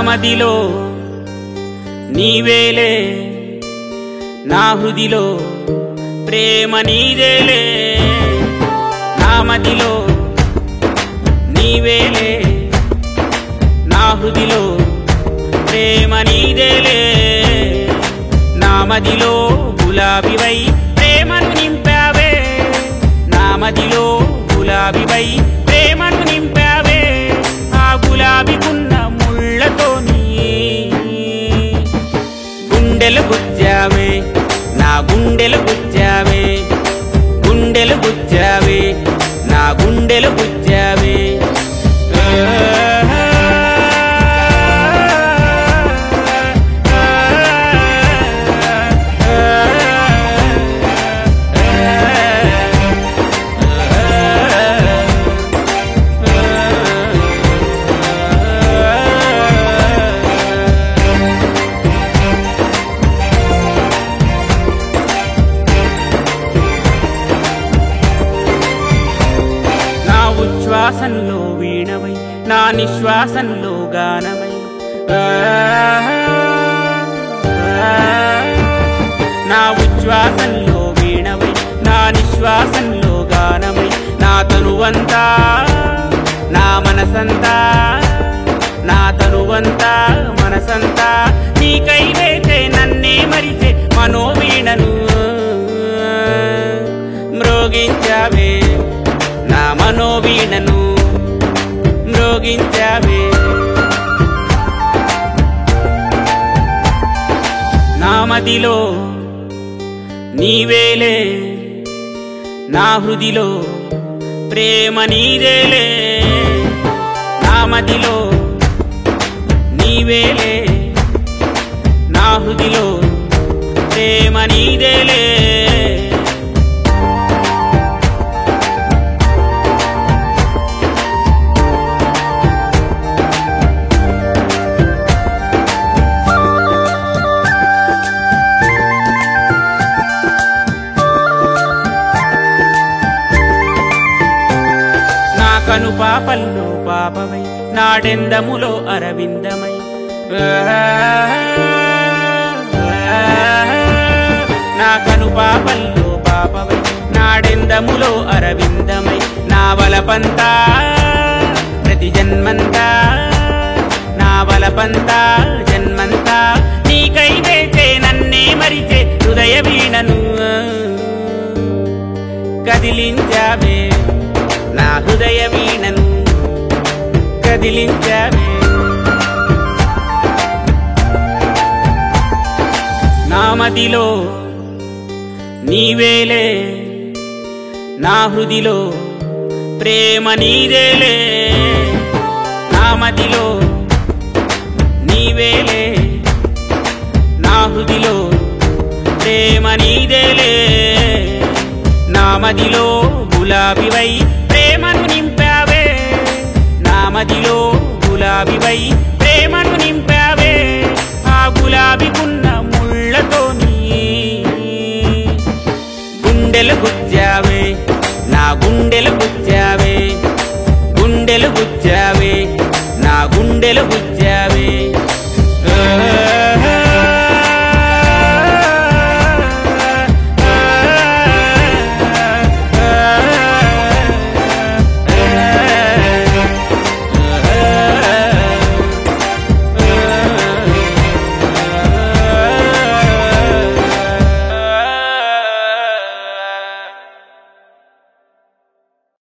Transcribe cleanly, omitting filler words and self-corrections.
మదిలో నీవేలే నా హృదిలో ప్రేమ నీదేలే నా మదిలో నీవేలే నా హృదిలో ప్రేమ నీదేలే నా మదిలో గులాబీవై ప్రేమను నింపావే నా మదిలో గులాబీవై ప్రేమను నింపావే ఆ గులాబీకున్న ముళ్ళతోని గుండెలు గుచ్చావే నా గుండెలు గుచ్చావే గుండెలు గుచ్చావే నా గుండెలు గుచ్చావే ఉచ్ఛ్వాసంలో వీణవై నా నిశ్వాసంలో గానమై నా ఉచ్ఛ్వాసంలో వీణవై నా నిశ్వాసంలో గానమై నా తనువంతా నా మనసంతా నా తనువంతా మనసంతా నీకై వేచే నన్నే మరిచే మనోవీణను మ్రోగించావే నా మనోవీణను మ్రోగించావే నా మదిలో నీవేలే నా హృదిలో ప్రేమ నీదేలే నా మదిలో నీవేలే నా హృదిలో ప్రేమ నీదేలే కను పాపల్లో పాపమై నాడెందములో అరవిందమై నా కను పాపల్లో పాపమై నాడెందములో అరవిందమై నా వలపంతా ప్రతి జన్మంతా నా వలపంతా జన్మంతా నీకై వేచే నన్నే మరిచే హృదయ వీణను కదిలించావే నా హృదయ వీణను కదిలించావే నా మదిలో నీవేలే నా హృదిలో ప్రేమ నీదేలే నా మదిలో నీవేలే నా హృదిలో ప్రేమ నీదేలే నా మదిలో గులాబీవై ప్రేమను నింపావే నా మదిలో గులాబీవై ప్రేమను నింపావే ఆ గులాబీకున్న ముళ్ళతోని గుండెలు గుచ్చావే నా గుండెలు గుచ్చావే గుండెలు గుచ్చావే నా గుండెలు గుచ్చావే